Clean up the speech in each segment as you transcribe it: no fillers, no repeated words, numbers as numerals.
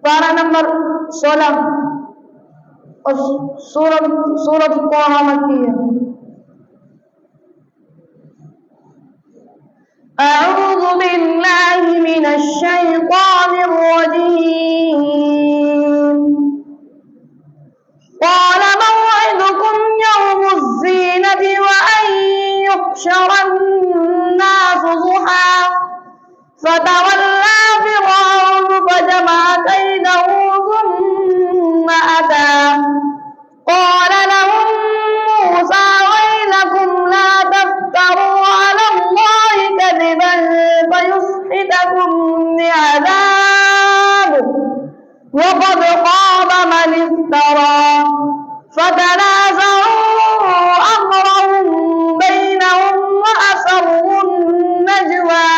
पारा नंबर 16 और सूरत तोहा मक्की है। أعوذ بالله من الشيطان الرجيم قال موعدكم يوم الزينة وأن يحشر الناس ضحى فتولى فرعون فجمع كيده ثم أتى قال لهم موسى ويلكم لا تفتروا على الله كذبا فيسحتكم بعذاب وقد خاب من افترى فتنازعوا أمرهم بينهم وأسروا النجوى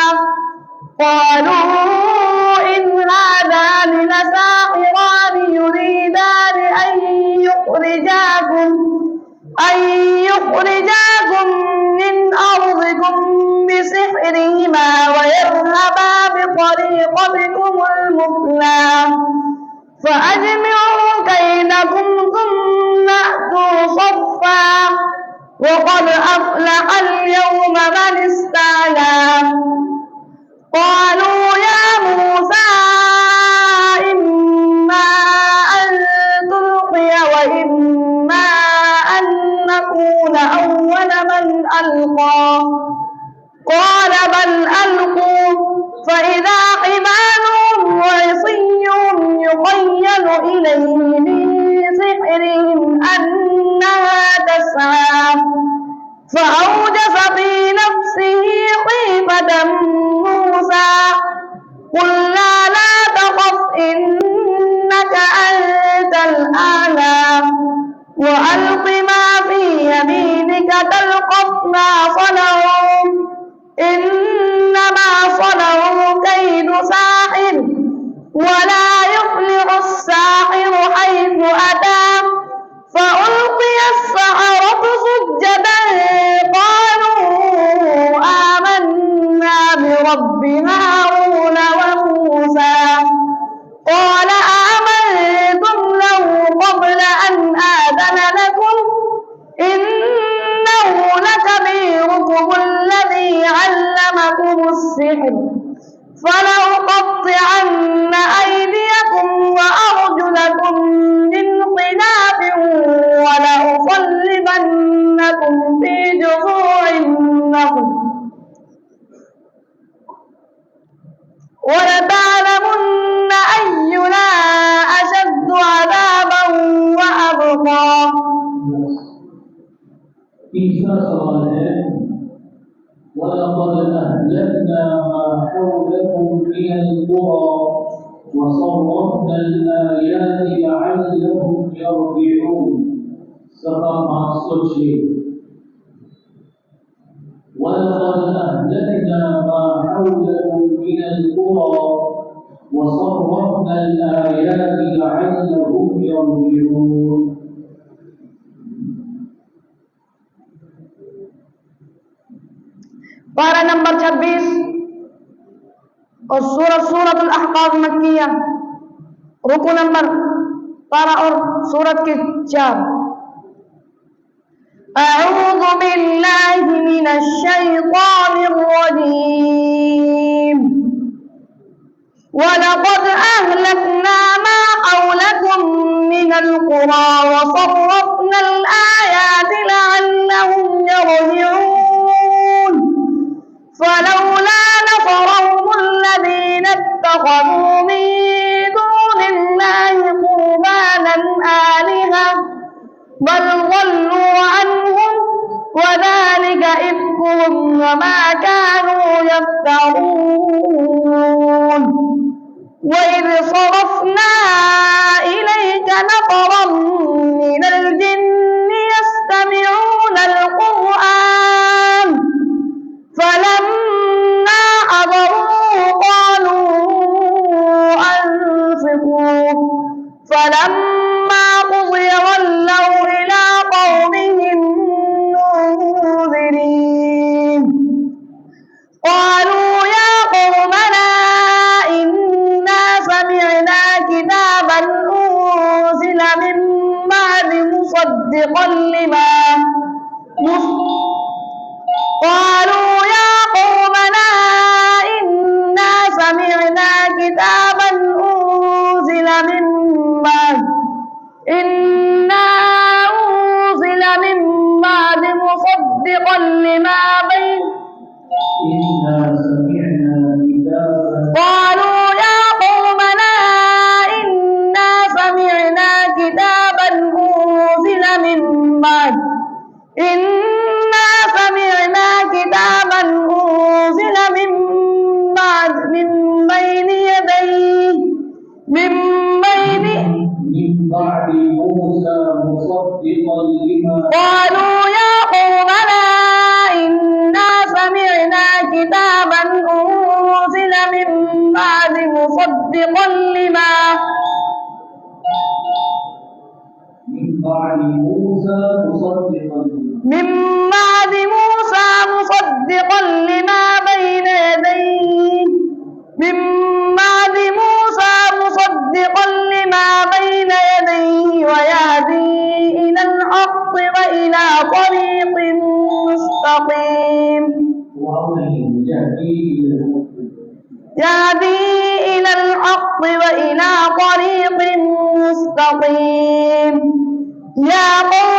قالوا إن هذان لساحران يريدان أن يخرجاكم من أرضكم بسحرهما ويذهبا بطريقتكم المثلى فأجمعوا كيدكم ثم أتوا صفا وقد أفلح اليوم من استعلى قالوا يا موسى إما أن تلقي وإما أن نكون أول من ألقى قال بل ألقوا فإذا حبالهم وعصيهم يخيل إليه من سحرهم أنها تسعى فأوجس في نفسه خيفة موسى قلنا لا تخف إنك أنت الأعلى وألق ما في يمينك تلقف ما صنعوا إنما صنعوا كيد ساحر ولا يفلح الساحر حيث أتى فألقي السحرة سجدا قالوا آمنا برب هارون وموسى قال آمنتم له قبل أن آذن لكم إنه لكبيركم الذي علمكم السحر فلأقطعن أيديكم وأرجلكم من خلاف ولأصلبنكم في جذوع النخل ولتعلمن أينا أشد عذابا وأبقى. तीसरा सवाल है वलक़द अहलकना मा हौलकुम मिनल क़ुरा वसर्रफ़ना अल-आयाति लअल्लहुम यरजिऊन सफ़ा 506 वलक़द अहलकना मा हौलकुम मिनल क़ुरा वसर्रफ़ना अल-आयाति लअल्लहुम यरजिऊन। पारा नंबर 26 और सूरत अल-अहक़ाफ़ मक्किया रुकू नंबर पारा और सूरत के 4 अऊज़ु बिल्लाहि मिनश शैतानिर रजीम वलक़द अहलकना मा हौलकुम मिनल क़ुरा वसर्रफ़ना अल-आयाति लअल्लहुम यरजिऊन فلولا نصرهم الذين اتخذوا من دون الله قربانا آلهة بل ضلوا عنهم وذلك إفكهم وما كانوا يفترون وإذ صرفنا إليك نفرا من الجن يستمعون القرآن فلما حضروه قالوا أنصتوا فلما قضي ولوا إلى قومهم منذرين قالوا يا قومنا إنا سمعنا كتابا بين يديه من بعد موسى مصدقا لما قالوا يا قومنا إنا سمعنا كتابا أنزل من بعد موسى مصدقا لما بين يديه ويهدي إلى الحق وإلى طريق مستقيم يهدي إلى الحق وإلى طريق مستقيم يا قوم